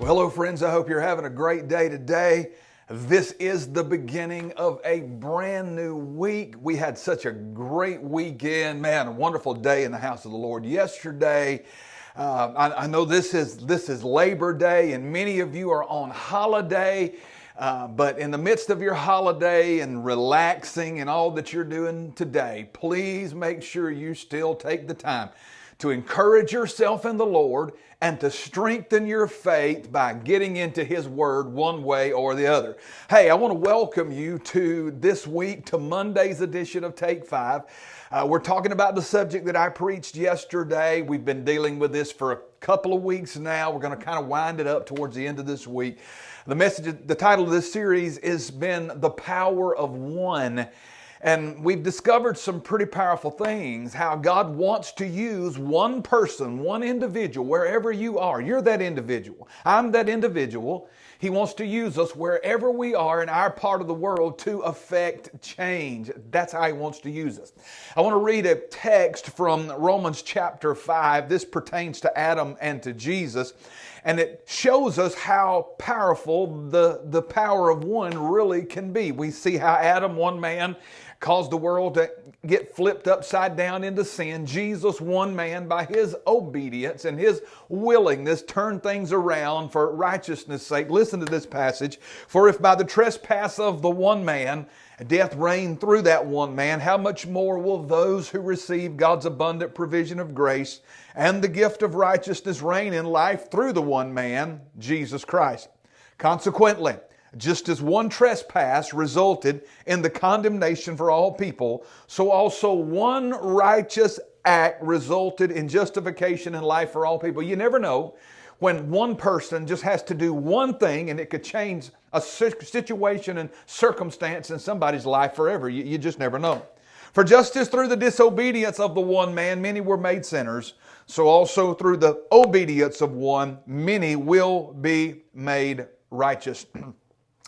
Well, hello, friends. I hope you're having a great day today. This is the beginning of a brand new week. We had such a great weekend. Man, a wonderful day in the house of the Lord yesterday. I know this is Labor Day, and many of you are on holiday. But in the midst of your holiday and relaxing and all that you're doing today, please make sure you still take the time to encourage yourself in the Lord and to strengthen your faith by getting into His Word one way or the other. Hey, I want to welcome you to this week, to Monday's edition of Take 5. We're talking about the subject that I preached yesterday. We've been dealing with this for a couple of weeks now. We're going to kind of wind it up towards the end of this week. The title of this series has been The Power of One. And we've discovered some pretty powerful things, how God wants to use one person, one individual, wherever you are. You're that individual. I'm that individual. He wants to use us wherever we are in our part of the world to affect change. That's how He wants to use us. I want to read a text from Romans chapter 5. This pertains to Adam and to Jesus. And it shows us how powerful the power of one really can be. We see how Adam, one man, caused the world to get flipped upside down into sin. Jesus, one man, by His obedience and His willingness, turned things around for righteousness' sake. Listen to this passage. For if by the trespass of the one man death reigned through that one man, how much more will those who receive God's abundant provision of grace and the gift of righteousness reign in life through the one man, Jesus Christ? Consequently, just as one trespass resulted in the condemnation for all people, so also one righteous act resulted in justification in life for all people. You never know when one person just has to do one thing and it could change a situation and circumstance in somebody's life forever. You just never know. For just as through the disobedience of the one man many were made sinners, so also through the obedience of one many will be made righteous.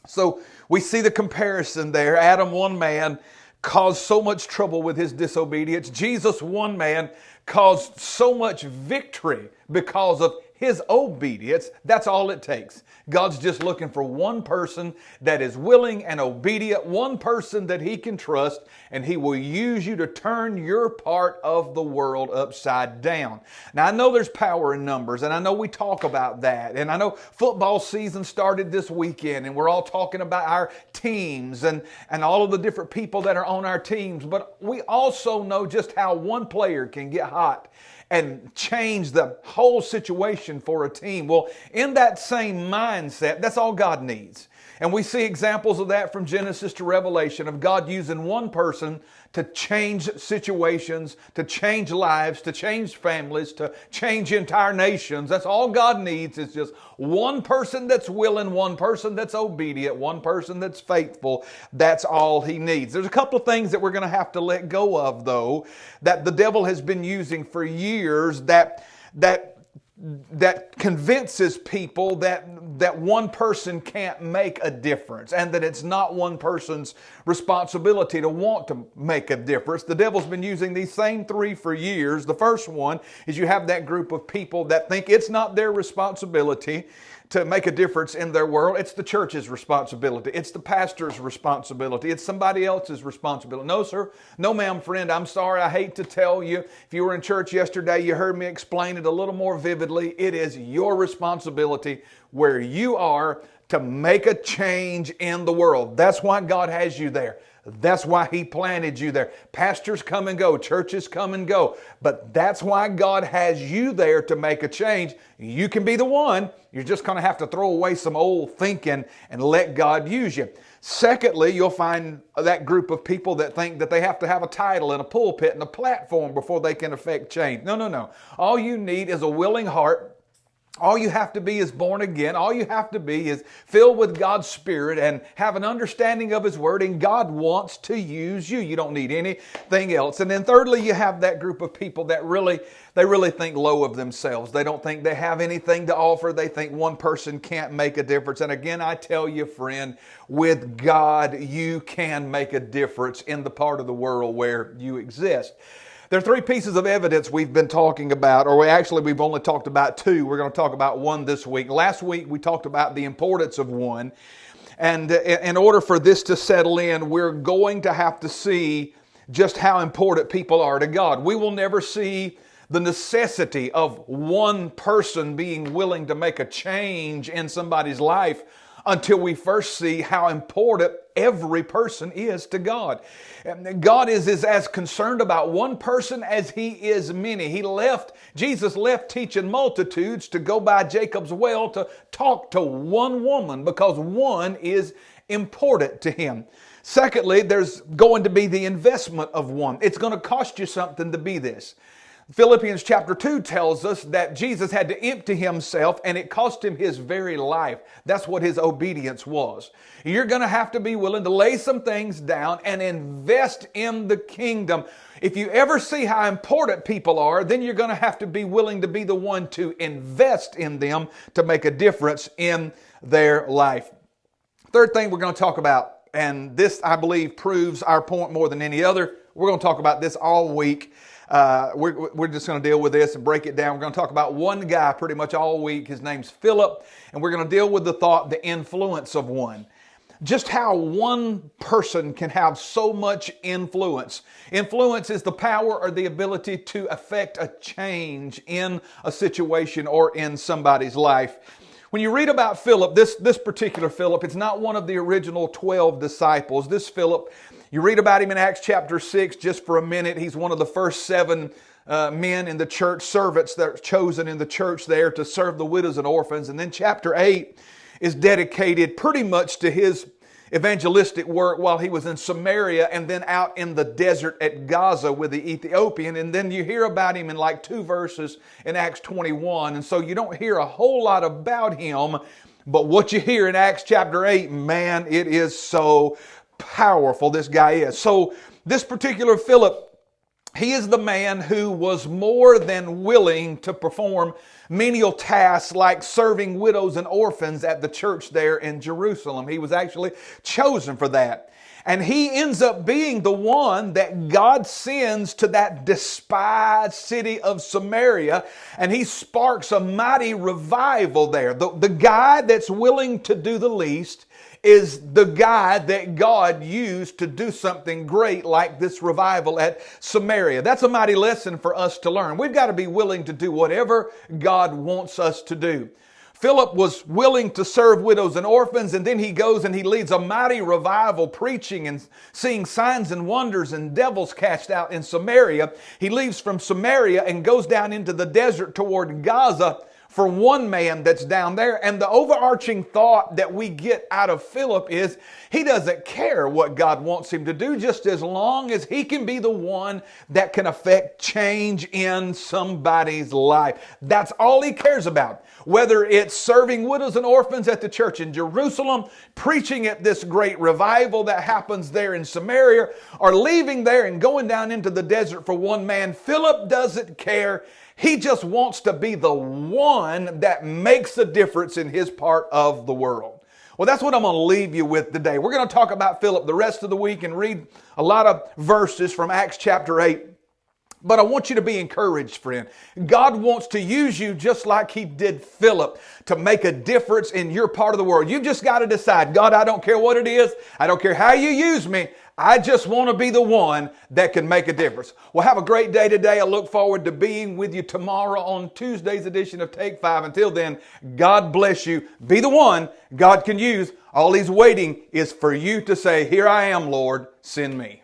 So we see the comparison there. Adam, one man, caused so much trouble with his disobedience. Jesus, one man, caused so much victory because of His obedience. That's all it takes. God's just looking for one person that is willing and obedient, one person that He can trust, and He will use you to turn your part of the world upside down. Now, I know there's power in numbers, and I know we talk about that, and I know football season started this weekend, and we're all talking about our teams and all of the different people that are on our teams, but we also know just how one player can get hot and change the whole situation for a team. Well, in that same mindset, that's all God needs. And we see examples of that from Genesis to Revelation, of God using one person to change situations, to change lives, to change families, to change entire nations. That's all God needs, is just one person that's willing, one person that's obedient, one person that's faithful. That's all He needs. There's a couple of things that we're going to have to let go of, though, that the devil has been using for years, that convinces people that one person can't make a difference and that it's not one person's responsibility to want to make a difference. The devil's been using these same three for years. The first one is you have that group of people that think it's not their responsibility to make a difference in their world. It's the church's responsibility. It's the pastor's responsibility. It's somebody else's responsibility. No, sir. No, ma'am, friend. I'm sorry. I hate to tell you. If you were in church yesterday, you heard me explain it a little more vividly. It is your responsibility where you are to make a change in the world. That's why God has you there. That's why He planted you there. Pastors come and go. Churches come and go. But that's why God has you there to make a change. You can be the one. You're just going to have to throw away some old thinking and let God use you. Secondly, you'll find that group of people that think that they have to have a title and a pulpit and a platform before they can affect change. No. All you need is a willing heart. All you have to be is born again. All you have to be is filled with God's Spirit and have an understanding of His Word, and God wants to use you. You don't need anything else. And then thirdly, you have that group of people that really think low of themselves. They don't think they have anything to offer. They think one person can't make a difference. And again, I tell you, friend, with God, you can make a difference in the part of the world where you exist. There are three pieces of evidence we've been talking about, or we've only talked about two. We're going to talk about one this week. Last week we talked about the importance of one. And in order for this to settle in, we're going to have to see just how important people are to God. We will never see the necessity of one person being willing to make a change in somebody's life until we first see how important every person is to God. God is as concerned about one person as He is many. Jesus left teaching multitudes to go by Jacob's well to talk to one woman because one is important to Him. Secondly, there's going to be the investment of one. It's going to cost you something to be this. Philippians chapter 2 tells us that Jesus had to empty Himself and it cost Him His very life. That's what His obedience was. You're going to have to be willing to lay some things down and invest in the kingdom. If you ever see how important people are, then you're going to have to be willing to be the one to invest in them to make a difference in their life. Third thing we're going to talk about, and this I believe proves our point more than any other. We're going to talk about this all week. We're just going to deal with this and break it down. We're going to talk about one guy pretty much all week. His name's Philip, and we're going to deal with the thought, the influence of one. Just how one person can have so much influence. Influence is the power or the ability to affect a change in a situation or in somebody's life. When you read about Philip, this particular Philip, it's not one of the original 12 disciples. This Philip, you read about him in Acts chapter 6 just for a minute. He's one of the first 7 men in the church, servants that are chosen in the church there to serve the widows and orphans. And then chapter 8 is dedicated pretty much to his evangelistic work while he was in Samaria and then out in the desert at Gaza with the Ethiopian. And then you hear about him in like 2 verses in Acts 21. And so you don't hear a whole lot about him. But what you hear in Acts chapter 8, man, it is so powerful this guy is. So this particular Philip, he is the man who was more than willing to perform menial tasks like serving widows and orphans at the church there in Jerusalem. He was actually chosen for that. And he ends up being the one that God sends to that despised city of Samaria, and he sparks a mighty revival there. The guy that's willing to do the least is the guy that God used to do something great like this revival at Samaria. That's a mighty lesson for us to learn. We've got to be willing to do whatever God wants us to do. Philip was willing to serve widows and orphans, and then he goes and he leads a mighty revival, preaching and seeing signs and wonders and devils cast out in Samaria. He leaves from Samaria and goes down into the desert toward Gaza for one man that's down there. And the overarching thought that we get out of Philip is he doesn't care what God wants him to do, just as long as he can be the one that can affect change in somebody's life. That's all he cares about. Whether it's serving widows and orphans at the church in Jerusalem, preaching at this great revival that happens there in Samaria, or leaving there and going down into the desert for one man, Philip doesn't care. He just wants to be the one that makes a difference in his part of the world. Well, that's what I'm going to leave you with today. We're going to talk about Philip the rest of the week and read a lot of verses from Acts chapter 8. But I want you to be encouraged, friend. God wants to use you just like He did Philip to make a difference in your part of the world. You've just got to decide, God, I don't care what it is. I don't care how you use me. I just want to be the one that can make a difference. Well, have a great day today. I look forward to being with you tomorrow on Tuesday's edition of Take 5. Until then, God bless you. Be the one God can use. All He's waiting is for you to say, here I am, Lord, send me.